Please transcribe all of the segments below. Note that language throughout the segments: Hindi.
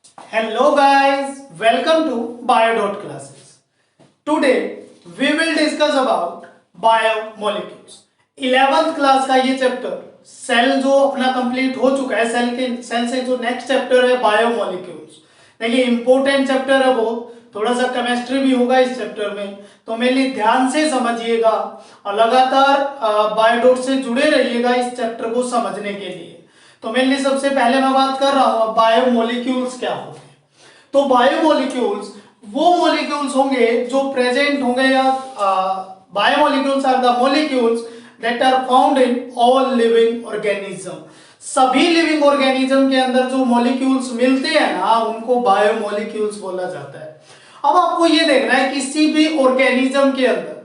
Hello guys, welcome to Bio classes. Today we will discuss about biomolecules. 11th class का ये चैप्टर सेल जो अपना कंप्लीट हो चुका है, सेल से जो नेक्स्ट चैप्टर है बायोमोलिक्यूल्स। देखिए इंपॉर्टेंट चैप्टर है वो, थोड़ा सा केमिस्ट्री भी होगा इस चैप्टर में, तो मेरे ध्यान से समझिएगा और लगातार बायोडॉट से जुड़े रहिएगा इस चैप्टर को समझने के लिए। तो मेनली सबसे पहले मैं बात कर रहा हूं बायोमोलिक्यूल्स क्या होते हैं। तो बायोमोलिक्यूल्स वो मॉलिक्यूल्स होंगे जो प्रेजेंट होंगे या biomolecules are the molecules that are found in all living organism. सभी लिविंग ऑर्गेनिज्म के अंदर जो मॉलिक्यूल्स मिलते हैं ना उनको बायोमोलिक्यूल्स बोला जाता है। अब आपको ये देखना है किसी भी ऑर्गेनिज्म के अंदर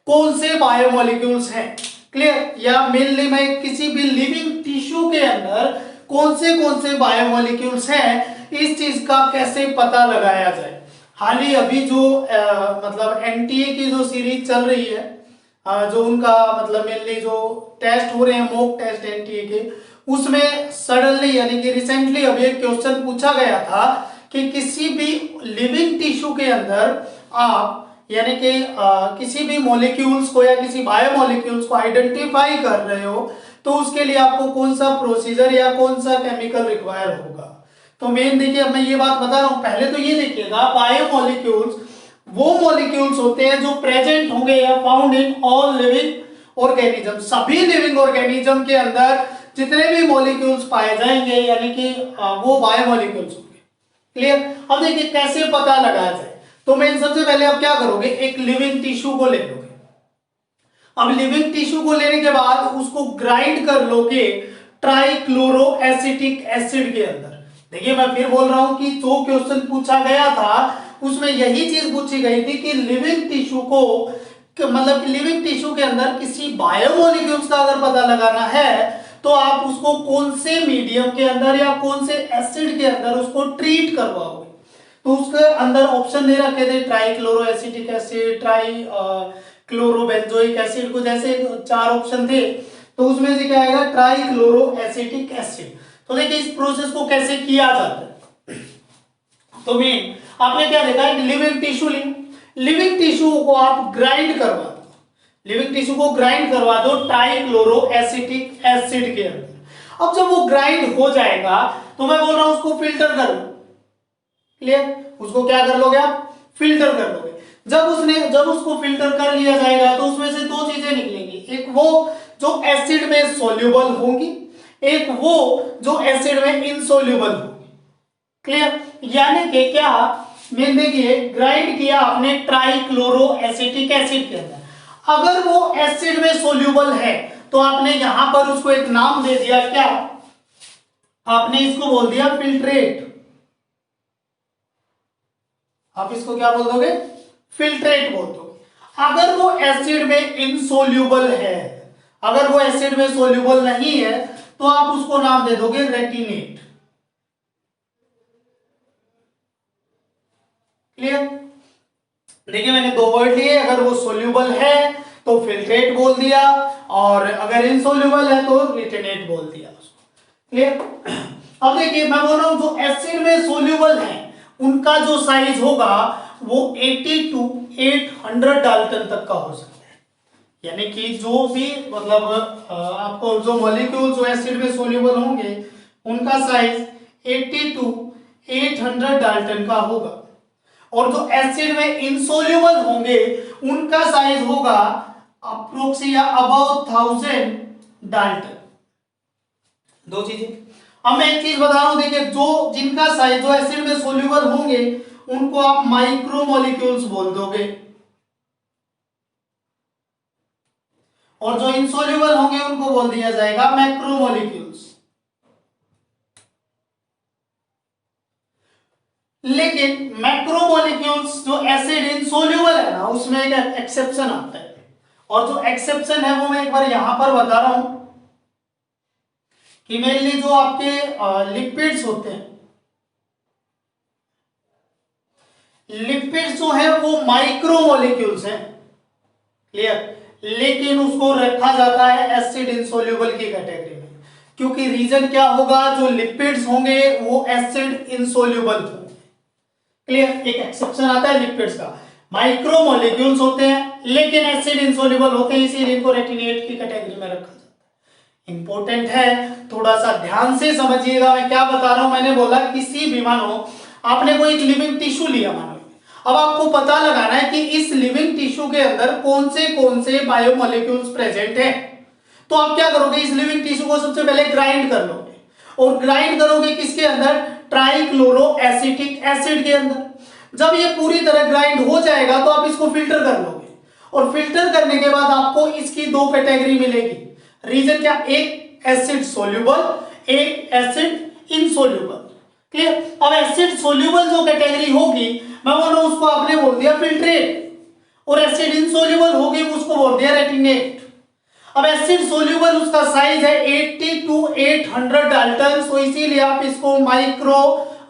कौन से बायोमोलिक्यूल्स हैं, क्लियर, या मेनली मैं किसी भी लिविंग टिश्यू के अंदर कौन से बायोमोलिक्यूल्स हैं, इस चीज का कैसे पता लगाया जाए। हाल ही अभी जो मतलब एनटीए की जो सीरीज चल रही है, जो उनका मतलब मेनली जो टेस्ट हो रहे हैं मॉक टेस्ट एनटीए के, उसमें सडनली यानी कि रिसेंटली अभी एक क्वेश्चन पूछा गया था कि किसी भी लिविंग टिश्यू के अंदर आप यानी कि किसी भी मॉलिक्यूल्स को या किसी बायोमोलिक्यूल्स को आइडेंटिफाई कर रहे हो तो उसके लिए आपको कौन सा प्रोसीजर या कौन सा केमिकल रिक्वायर होगा। तो मेन देखिए, अब मैं ये बात बता रहा हूं, पहले तो ये देखिएगा बायोमोलिक्यूल्स वो मॉलिक्यूल्स होते हैं जो प्रेजेंट होंगे या found in all living organism. सभी लिविंग ऑर्गेनिज्म के अंदर जितने भी मॉलिक्यूल्स पाए जाएंगे यानी कि वो बायोमोलिक्यूल्स होंगे, क्लियर। अब देखिए कैसे पता लगाया जाए। तो मैं सबसे पहले आप क्या करोगे, एक लिविंग टिश्यू को ले लोगे। अब लिविंग टिश्यू को लेने के बाद उसको ग्राइंड कर लोगे ट्राइक्लोरोएसिटिक एसिड के अंदर। देखिए मैं फिर बोल रहा हूं कि जो क्वेश्चन पूछा गया था उसमें यही चीज पूछी गई थी कि लिविंग टिश्यू को मतलब लिविंग टिश्यू के अंदर किसी बायोमोलिक्यूल्स का अगर पता लगाना है तो आप उसको कौन से मीडियम के अंदर या कौन से एसिड के अंदर उसको ट्रीट करवाओगे। तो उसके अंदर ऑप्शन दे रखे थे ट्राइक्लोरोएसिटिक एसिड, ट्राई क्लोरोबेंजोइक एसिड, कुछ ऐसे 4 ऑप्शन थे। तो उसमें से क्या आएगा, ट्राइक्लोरोएसिटिक एसिड। तो देखिए इस प्रोसेस को कैसे किया जाता है। तो मेन आपने क्या देखा है, लिविंग टिश्यू लिविंग टिश्यू को आप ग्राइंड करवा दो, लिविंग टिश्यू को ग्राइंड करवा दो ट्राइक्लोरोएसिटिक एसिड के अंदर। अब जब वो ग्राइंड हो जाएगा तो मैं बोल रहा हूं उसको फिल्टर कर लो, क्लियर। उसको क्या कर लोगे आप, फिल्टर कर लोगे। जब उसको फिल्टर कर लिया जाएगा तो उसमें से 2 चीजें निकलेंगी, एक वो जो एसिड में सोल्यूबल होंगी, एक वो जो एसिड में इनसोल्यूबल होगी, क्लियर। यानी कि क्या, मैं देखिए ग्राइंड किया आपने ट्राइक्लोरोएसिटिक एसिड के अंदर, अगर वो एसिड में सोल्यूबल है तो आपने यहां पर उसको एक नाम दे दिया, क्या आपने इसको बोल दिया फिल्ट्रेट। आप इसको क्या बोल दोगे, फिल्ट्रेट बोल दोगे। अगर वो एसिड में इनसोल्यूबल है, अगर वो एसिड में सोल्यूबल नहीं है तो आप उसको नाम दे दोगे रेटिनेट, क्लियर। देखिए मैंने 2 वर्ड लिए, अगर वो सोल्यूबल है तो फिल्ट्रेट बोल दिया और अगर इनसोल्यूबल है तो रेटिनेट बोल दिया उसको, क्लियर। अब देखिए मैं बोल रहा हूं जो एसिड में सोल्यूबल है उनका जो साइज होगा वो 80 to 800 डाल्टन तक का हो सकता है। यानी कि जो भी मतलब आपको जो मॉलिक्यूल जो एसिड में सोल्यूबल होंगे उनका साइज 80 to 800 डाल्टन का होगा, और जो एसिड में इनसोल्यूबल होंगे उनका साइज होगा अप्रोक्सी या अबाउट 1000 डाल्टन। 2 चीजें। अब मैं एक चीज बता रहा हूं, देखिए जो जिनका साइज जो एसिड में सोल्यूबल होंगे उनको आप माइक्रोमोलिक्यूल्स बोल दोगे, और जो इनसोल्यूबल होंगे उनको बोल दिया जाएगा मैक्रोमोलिक्यूल्स। लेकिन मैक्रोमोलिक्यूल्स जो एसिड इनसोल्यूबल है ना उसमें एक एक्सेप्शन आता है, और जो एक्सेप्शन है वो मैं एक बार यहां पर बता रहा हूं कि मेनली जो आपके लिपिड्स होते हैं, लिपिड्स जो है वो माइक्रोमोलिक्यूल्स हैं, क्लियर। लेकिन उसको रखा जाता है एसिड इनसोल्यूबल की कैटेगरी में, क्योंकि रीजन क्या होगा, जो लिपिड्स होंगे वो एसिड इनसोल्यूबल होंगे। क्लियर। एक एक्सेप्शन आता है लिपिड्स का, माइक्रोमोलिक्यूल्स होते हैं लेकिन एसिड इनसोल्यूबल होते हैं, इसीलिए इनको रेटिनेट की कैटेगरी में रखा जाता है। इंपॉर्टेंट है, थोड़ा सा ध्यान से समझिएगा मैं क्या बता रहा हूं। मैंने बोला किसी भी, मानो आपने कोई एक लिविंग टिश्यू लिया, मानो अब आपको पता लगाना है कि इस लिविंग टिश्यू के अंदर कौन से बायोमोलिक्यूल्स प्रेजेंट है। तो आप क्या करोगे, इस लिविंग टिश्यू को सबसे पहले ग्राइंड कर लोगे, और ग्राइंड करोगे किसके अंदर, ट्राइक्लोरो एसिटिक एसिड के अंदर। जब ये पूरी तरह ग्राइंड हो जाएगा तो आप इसको फिल्टर कर लोगे, और फिल्टर करने के बाद आपको इसकी दो कैटेगरी मिलेगी। रीजन क्या, एक एसिड सोल्यूबल, एक एसिड इनसोल्यूबल। क्लियर। अब एसिड सोल्यूबल जो कैटेगरी होगी, मैं बोल रहा हूं उसको आपने बोल दिया फिल्ट्रेट, और एसिड इनसोल्यूबल होगी उसको बोल दिया रेटिनेट। अब एसिड सोल्यूबल उसका साइज है 80 to 800 डाल्टन, तो इसीलिए आप इसको माइक्रो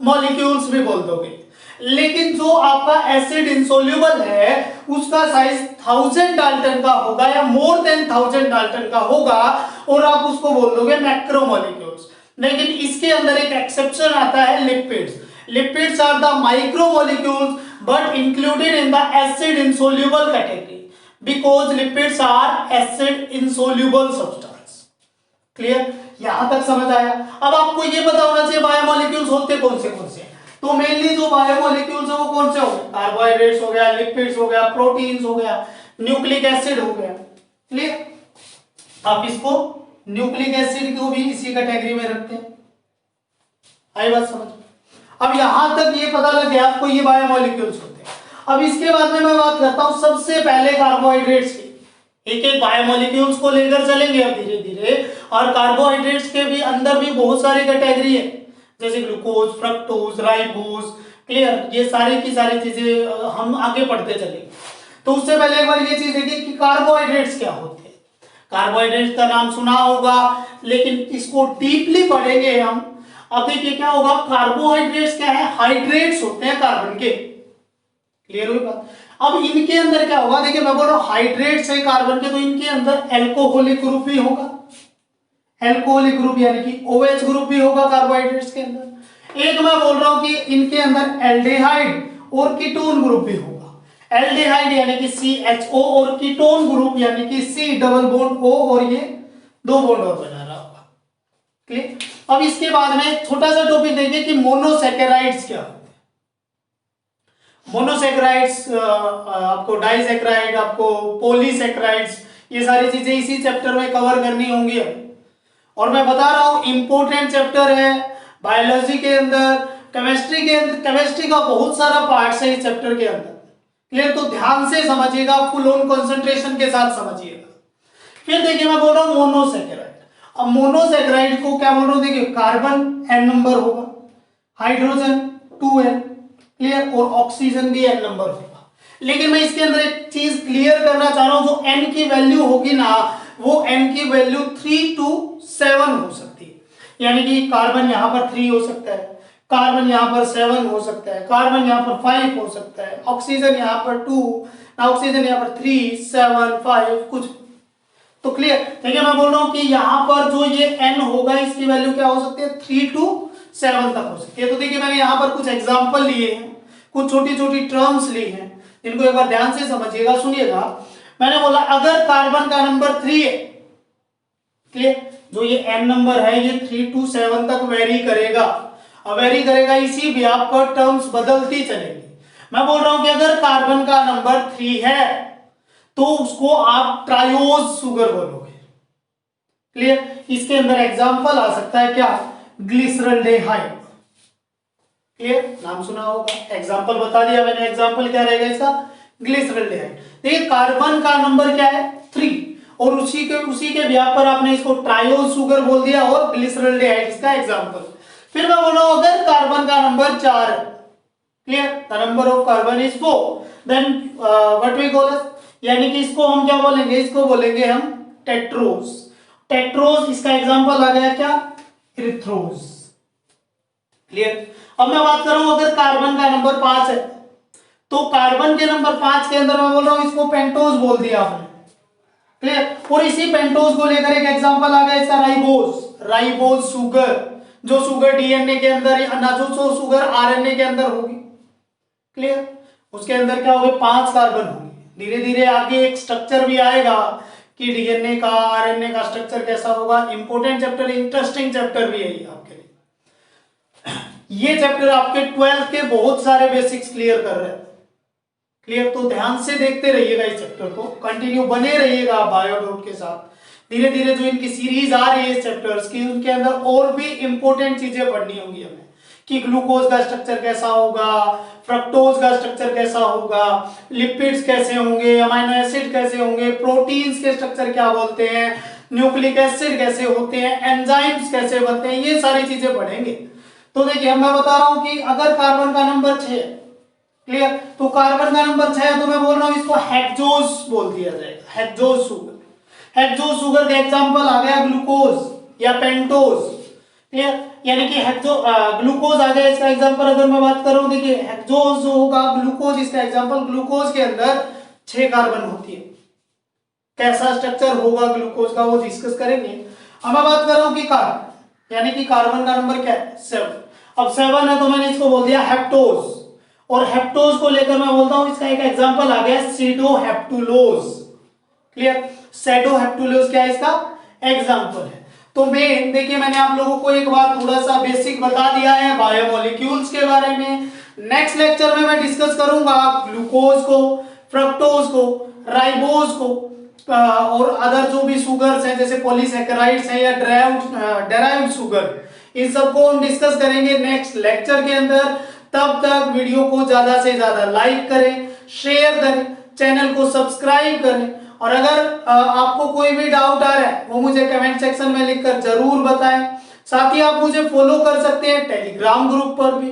मॉलिक्यूल्स भी बोल दोगे। लेकिन जो आपका एसिड इनसोल्यूबल है उसका साइज 1000 डाल्टन का होगा या मोर देन 1000 डाल्टन का होगा, और आप उसको बोल दोगे मैक्रोमोलिक्यूल्स। लेकिन इसके अंदर एक एक्सेप्शन आता है, lipids. Lipids are the micromolecules but included in the acid insoluble category because lipids are acid insoluble substance। Clear, यहां तक समझ आया। अब आपको ये पता होना चाहिए बायोमोलिक्यूल्स होते कौन से हैं। तो मेनली जो बायोमोलिक्यूल्स है वो कौन से हो गए, कार्बोहाइड्रेट्स हो गया, लिपिड्स हो गया, प्रोटीन्स हो गया, न्यूक्लिक एसिड हो गया। क्लियर, आप इसको न्यूक्लिक एसिड को भी इसी कैटेगरी में रखते हैं। आई बात समझ। अब यहां तक ये पता लग गया आपको ये बायोमोलिक्यूल्स होते हैं। अब इसके बाद में मैं बात करता हूं सबसे पहले कार्बोहाइड्रेट्स की। एक एक बायोमोलिक्यूल्स को लेकर चलेंगे अब धीरे धीरे, और कार्बोहाइड्रेट्स के भी अंदर भी बहुत सारी कैटेगरी है, जैसे ग्लूकोज, फ्रक्टोज, राइबोज। क्लियर, ये सारी की सारी चीजें हम आगे पढ़ते चलेंगे। तो उससे पहले एक बार ये चीज देखिए कि कार्बोहाइड्रेट्स क्या होते हैं। कार्बोहाइड्रेट्स का नाम सुना होगा, लेकिन इसको डीपली पढ़ेंगे हम। अब देखिए क्या होगा, कार्बोहाइड्रेट्स क्या है, हाइड्रेट्स होते हैं कार्बन के। क्लियर हुई बात। अब इनके अंदर क्या होगा, देखिए मैं बोल रहा हूं हाइड्रेट्स है कार्बन के, तो इनके अंदर एल्कोहलिक ग्रुप भी होगा। एल्कोहलिक ग्रुप यानी कि OH ग्रुप भी होगा कार्बोहाइड्रेट्स के अंदर। एक मैं बोल रहा हूं कि इनके अंदर एल्डिहाइड और कीटोन ग्रुप भी होगा। एल्डिहाइड यानी कि CHO, और कीटोन ग्रुप यानी कि C डबल बॉन्ड O, और ये दो बॉन्ड और बना रहा होगा। क्लियर। अब इसके बाद में छोटा सा टॉपिक देखिए कि मोनोसैकेराइड्स क्या होते हैं। मोनोसैकेराइड्स, आपको डाइसैकेराइड, आपको पॉलीसैकेराइड्स, ये सारी चीजें इसी चैप्टर में कवर करनी होंगी। और मैं बता रहा हूं इंपॉर्टेंट चैप्टर है बायोलॉजी के अंदर, केमिस्ट्री के अंदर। केमिस्ट्री का बहुत सारा पार्ट्स है इस चैप्टर के अंदर। क्लियर, तो ध्यान से समझिएगा, फुल ऑन कंसंट्रेशन के साथ समझिएगा। फिर देखिए मैं बोल रहा हूं मोनोसैकेराइड। अब मोनोसैकेराइड को क्या बोल रहा हूं, देखिए कार्बन n नंबर होगा, हाइड्रोजन 2n, क्लियर, और ऑक्सीजन भी n नंबर होगा। लेकिन मैं इसके अंदर एक चीज क्लियर करना चाह रहा हूं, जो n की वैल्यू होगी ना, वो n की वैल्यू 3 to 7 हो सकती है। यानी कि कार्बन यहां पर 3 हो सकता है, कार्बन यहां पर 7 हो सकता है, कार्बन यहां पर 5 हो सकता है, ऑक्सीजन यहां पर 2, ऑक्सीजन यहां पर 3, 7, 5 कुछ। तो क्लियर, देखिए मैं बोल रहा हूं कि यहां पर जो ये n होगा इसकी वैल्यू क्या हो सकती है, 3 to 7 तक हो सकती है। तो देखिए मैंने यहां पर कुछ एग्जांपल लिए हैं, कुछ छोटी छोटी टर्म्स ली हैं, इनको एक बार ध्यान से समझिएगा, सुनिएगा। मैंने बोला अगर कार्बन का नंबर 3 है, क्लियर, जो ये n नंबर है ये 3 to 7 तक वेरी करेगा। अब वेरी करेगा, इसी भी आपको टर्म्स बदलती चलेंगी। मैं बोल रहा हूं कि अगर कार्बन का नंबर 3 है तो उसको आप ट्रायोज शुगर बोलोगे। क्लियर, इसके अंदर एग्जांपल आ सकता है क्या, ग्लिसरल्डेहाइड। क्लियर, नाम सुना होगा, एग्जांपल बता दिया मैंने। एग्जांपल क्या रहेगा इसका, ग्लिसरल्डेहाइड। देखिए कार्बन का नंबर क्या है, 3, और उसी के ब्याह पर आपने इसको ट्रायोज शुगर बोल दिया, और ग्लिसरल्डेहाइड इसका एग्जांपल। फिर मैं बोल रहा हूं अगर कार्बन का नंबर 4 है, clear, the number of carbon is 4, then what we call, यानी कि इसको हम क्या बोलेंगे, इसको बोलेंगे हम टेट्रोज। टेट्रोज इसका एग्जांपल आ गया क्या, इरिथ्रोज। क्लियर। अब मैं बात कर रहा हूं अगर कार्बन का नंबर 5 है, तो कार्बन के नंबर 5 के अंदर मैं बोल रहा हूं इसको पेंटोज बोल दिया आपने। क्लियर, और इसी पेंटोज को लेकर एक एग्जांपल आ गया इसका राइबोज। राइबोज शुगर, जो शुगर डीएनए के अंदर या ना जो शुगर आरएनए के अंदर होगी। क्लियर? उसके अंदर क्या होंगे? 5 कार्बन होंगे। धीरे धीरे आगे एक स्ट्रक्चर भी आएगा कि डीएनए का आरएनए का स्ट्रक्चर कैसा होगा। इंपॉर्टेंट चैप्टर, इंटरेस्टिंग चैप्टर भी है ये आपके लिए। ये चैप्टर आपके 12th के बहुत सारे बेसिक्स क्लियर कर रहे हैं। क्लियर? तो ध्यान से देखते रहिएगा इस चैप्टर को, कंटिन्यू बने रहिएगा बायोडॉट के साथ। धीरे धीरे जो इनकी सीरीज आ रही है इस चैप्टर्स की, उनके अंदर और भी इंपॉर्टेंट चीजें पढ़नी होंगी हमें कि ग्लूकोज का स्ट्रक्चर कैसा होगा, फ्रक्टोज का स्ट्रक्चर कैसा होगा, लिपिड्स कैसे होंगे, अमीनो एसिड कैसे होंगे, प्रोटीन्स के स्ट्रक्चर क्या बोलते हैं, न्यूक्लिक एसिड कैसे होते हैं, एंजाइम्स कैसे बनते हैं, ये सारी चीजें पढ़ेंगे। तो देखिए मैं बता रहा हूं कि अगर कार्बन का नंबर 6, क्लियर, तो कार्बन का नंबर 6 है तो मैं बोल रहा हूं इसको हेक्सोज बोल दिया जाएगा, हेक्सोज शुगर। हेक्सोज शुगर का एग्जांपल आ गया ग्लूकोज या पेंटोज। क्लियर? यानी कि ग्लूकोज आ गया इसका एग्जांपल। अगर मैं बात करूं, देखिए हेक्सोज जो होगा ग्लूकोज, इसका एग्जांपल ग्लूकोज के अंदर 6 कार्बन होती है। कैसा स्ट्रक्चर होगा ग्लूकोज का वो डिस्कस करेंगे। अब मैं बात कर रहा हूं कि कार्बन, यानी कि कार्बन का नंबर क्या है? 7। अब 7 है तो मैंने इसको बोल दिया हेप्टोज, और हेप्टोज को लेकर मैं बोलता हूं इसका एक एग्जांपल आ गया सीडोहेप्टुलोज। क्लियर? सीडोहेप्टुलोज क्या है इसका एग्जांपल है। तो मैं देखिए मैंने आप लोगों को एक बार थोड़ा सा बेसिक बता दिया है बायोमोलिक्यूल्स के बारे में। नेक्स्ट लेक्चर में मैं डिस्कस करूंगा ग्लूकोज को, फ्रक्टोज को, राइबोज को और अदर जो भी शुगर्स हैं जैसे पॉलीसैकेराइड्स हैं या डेराइव्ड शुगर, इन सबको हम डिस्कस करेंगे नेक्स्ट लेक्चर के अंदर। तब तक वीडियो को ज्यादा से ज्यादा लाइक करें, शेयर करें, चैनल को सब्सक्राइब करें, और अगर आपको कोई भी डाउट आ रहा है वो मुझे कमेंट सेक्शन में लिखकर जरूर बताएं। साथ ही आप मुझे फॉलो कर सकते हैं टेलीग्राम ग्रुप पर भी।